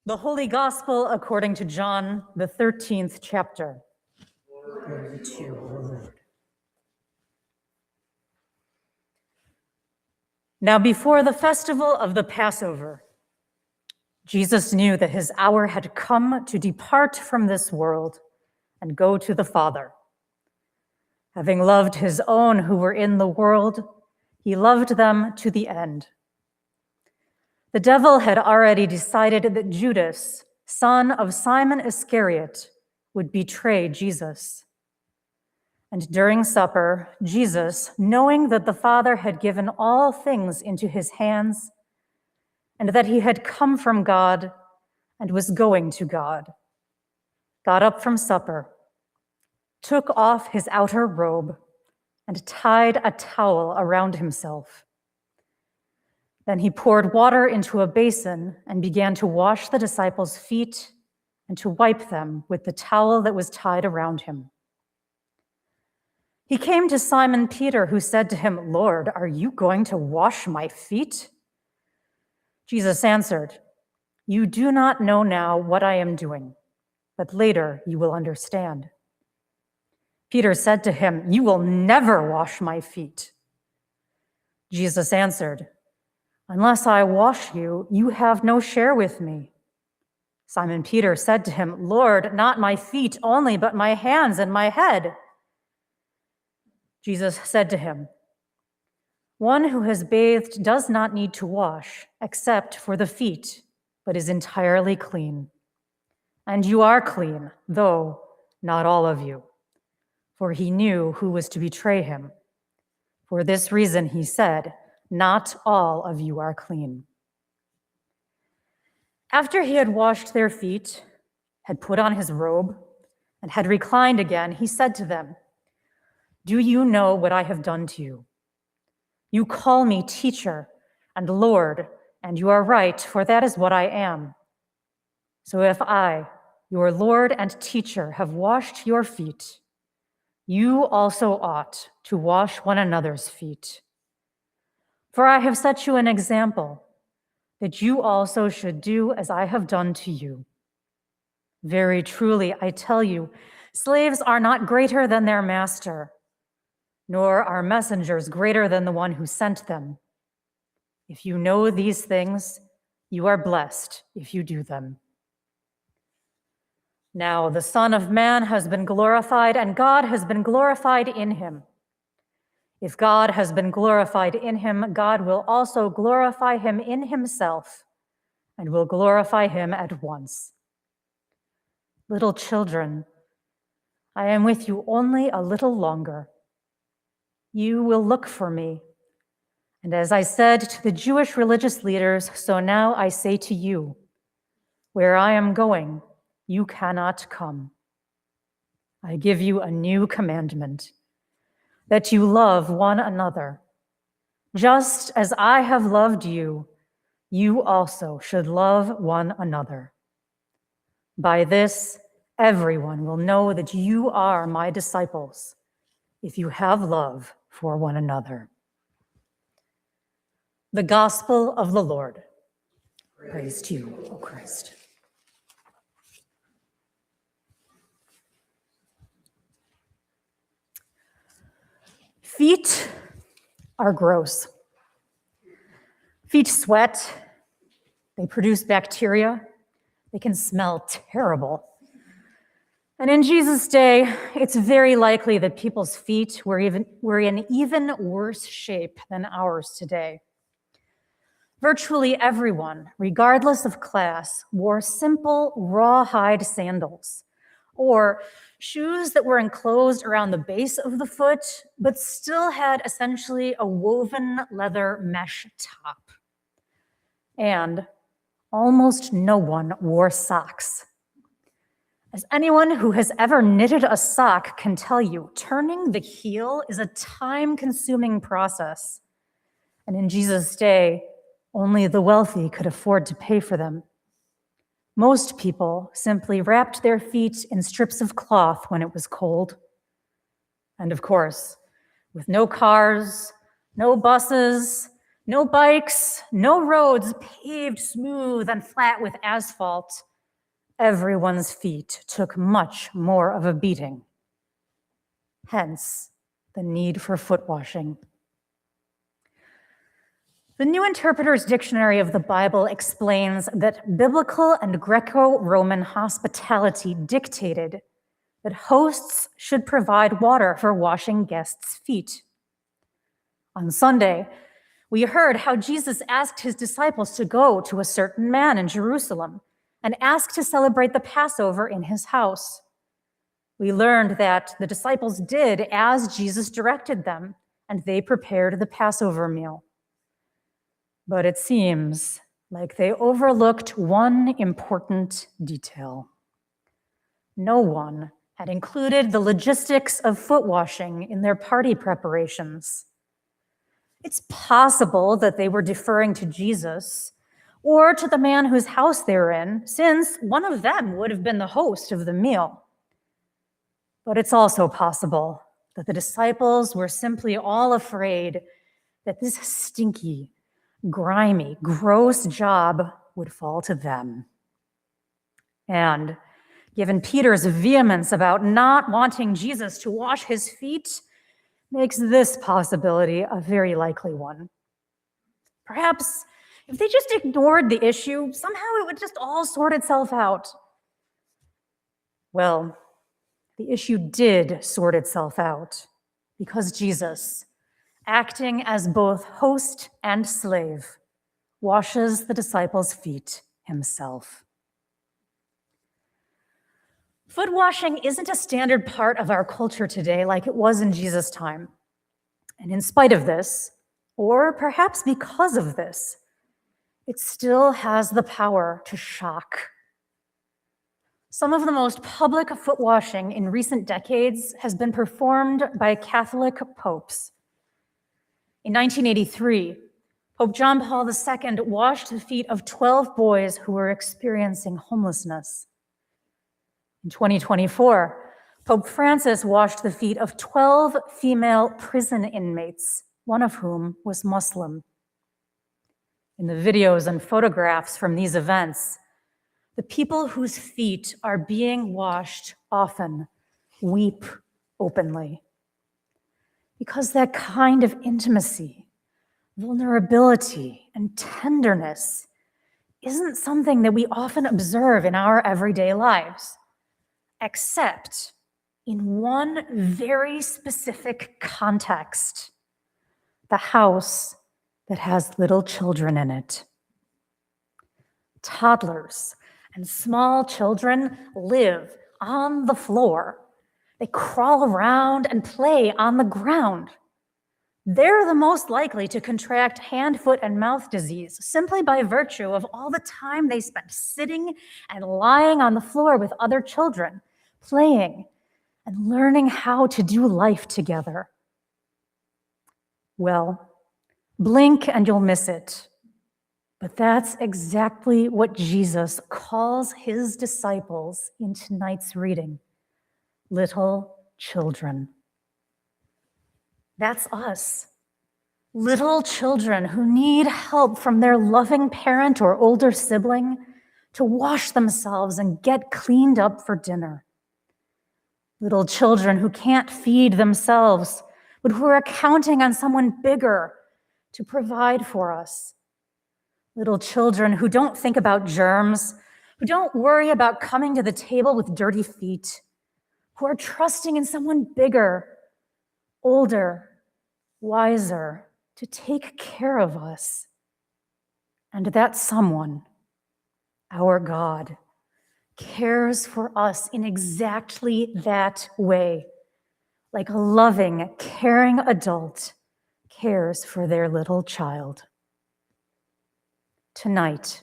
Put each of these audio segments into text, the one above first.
The Holy Gospel according to John, the 13th chapter. Glory to you, O Lord. Now before the festival of the Passover, Jesus knew that his hour had come to depart from this world and go to the Father. Having loved his own who were in the world, he loved them to the end. The devil had already decided that Judas, son of Simon Iscariot, would betray Jesus. And during supper, Jesus, knowing that the Father had given all things into his hands, and that he had come from God and was going to God, got up from supper, took off his outer robe, and tied a towel around himself. Then he poured water into a basin and began to wash the disciples' feet and to wipe them with the towel that was tied around him. He came to Simon Peter, who said to him, "Lord, are you going to wash my feet?" Jesus answered, "You do not know now what I am doing, but later you will understand." Peter said to him, "You will never wash my feet." Jesus answered, "Unless I wash you, you have no share with me." Simon Peter said to him, "Lord, not my feet only, but my hands and my head." Jesus said to him, "One who has bathed does not need to wash except for the feet, but is entirely clean. And you are clean, though not all of you." For he knew who was to betray him. For this reason he said, "Not all of you are clean." After he had washed their feet, had put on his robe, and had reclined again, he said to them, "Do you know what I have done to you? You call me teacher and Lord, and you are right, for that is what I am. So if I, your Lord and teacher, have washed your feet, you also ought to wash one another's feet. For I have set you an example, that you also should do as I have done to you. Very truly, I tell you, slaves are not greater than their master, nor are messengers greater than the one who sent them. If you know these things, you are blessed if you do them. Now the Son of Man has been glorified, and God has been glorified in him. If God has been glorified in him, God will also glorify him in himself, and will glorify him at once. Little children, I am with you only a little longer. You will look for me. And as I said to the Jewish religious leaders, so now I say to you, where I am going, you cannot come. I give you a new commandment, that you love one another. Just as I have loved you, you also should love one another. By this, everyone will know that you are my disciples, if you have love for one another. The Gospel of the Lord. Praise to you, O Christ. Feet are gross. Feet sweat, they produce bacteria, they can smell terrible. And in Jesus' day, it's very likely that people's feet were in even worse shape than ours today. Virtually everyone, regardless of class, wore simple rawhide sandals, or shoes that were enclosed around the base of the foot, but still had essentially a woven leather mesh top. And almost no one wore socks. As anyone who has ever knitted a sock can tell you, turning the heel is a time-consuming process. And in Jesus' day, only the wealthy could afford to pay for them. Most people simply wrapped their feet in strips of cloth when it was cold. And of course, with no cars, no buses, No bikes, no roads paved smooth and flat with asphalt. Everyone's feet took much more of a beating. Hence, the need for foot washing. The New Interpreter's Dictionary of the Bible explains that biblical and Greco-Roman hospitality dictated that hosts should provide water for washing guests' feet. On Sunday, we heard how Jesus asked his disciples to go to a certain man in Jerusalem and ask to celebrate the Passover in his house. We learned that the disciples did as Jesus directed them, and they prepared the Passover meal. But it seems like they overlooked one important detail. No one had included the logistics of foot washing in their party preparations. It's possible that they were deferring to Jesus or to the man whose house they were in, since one of them would have been the host of the meal. But it's also possible that the disciples were simply all afraid that this stinky, grimy, gross job would fall to them. And given Peter's vehemence about not wanting Jesus to wash his feet, makes this possibility a very likely one. Perhaps if they just ignored the issue, somehow it would just all sort itself out. Well, the issue did sort itself out because Jesus, acting as both host and slave, washes the disciples' feet himself. Foot washing isn't a standard part of our culture today like it was in Jesus' time. And in spite of this, or perhaps because of this, it still has the power to shock. Some of the most public foot washing in recent decades has been performed by Catholic popes. In 1983, Pope John Paul II washed the feet of 12 boys who were experiencing homelessness. In 2024, Pope Francis washed the feet of 12 female prison inmates, one of whom was Muslim. In the videos and photographs from these events, the people whose feet are being washed often weep openly. Because that kind of intimacy, vulnerability, and tenderness isn't something that we often observe in our everyday lives, except in one very specific context: the house that has little children in it. Toddlers and small children live on the floor. They crawl around and play on the ground. They're the most likely to contract hand, foot, and mouth disease simply by virtue of all the time they spend sitting and lying on the floor with other children, playing and learning how to do life together. Well, blink and you'll miss it. But that's exactly what Jesus calls his disciples in tonight's reading: little children. That's us. Little children who need help from their loving parent or older sibling to wash themselves and get cleaned up for dinner. Little children who can't feed themselves, but who are counting on someone bigger to provide for us. Little children who don't think about germs, who don't worry about coming to the table with dirty feet, who are trusting in someone bigger, older, wiser to take care of us. And that someone, our God, cares for us in exactly that way, like a loving, caring adult cares for their little child. Tonight,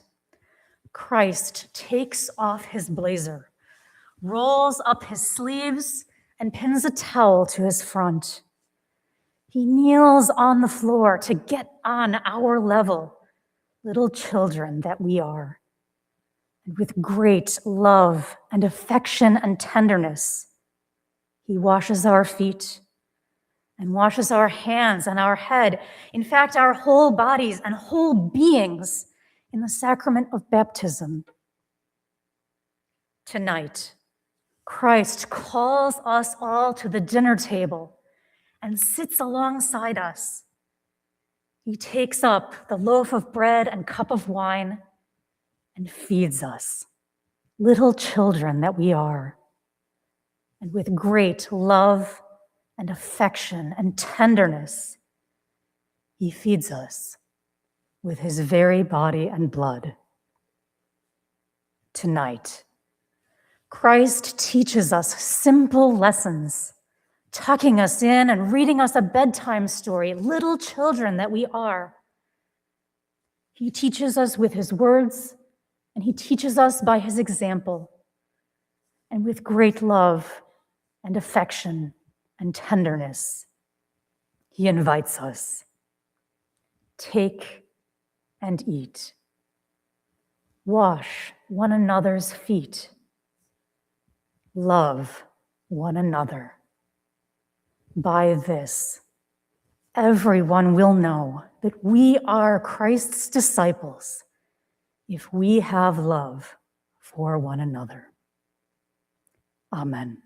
Christ takes off his blazer, rolls up his sleeves, and pins a towel to his front. He kneels on the floor to get on our level, little children that we are. And with great love and affection and tenderness, he washes our feet and washes our hands and our head, in fact, our whole bodies and whole beings in the sacrament of baptism. Tonight, Christ calls us all to the dinner table and sits alongside us. He takes up the loaf of bread and cup of wine and feeds us, little children that we are. And with great love and affection and tenderness, he feeds us with his very body and blood. Tonight, Christ teaches us simple lessons, tucking us in and reading us a bedtime story, little children that we are. He teaches us with his words, and he teaches us by his example. And with great love and affection and tenderness, he invites us. Take and eat. Wash one another's feet. Love one another. By this, everyone will know that we are Christ's disciples if we have love for one another. Amen.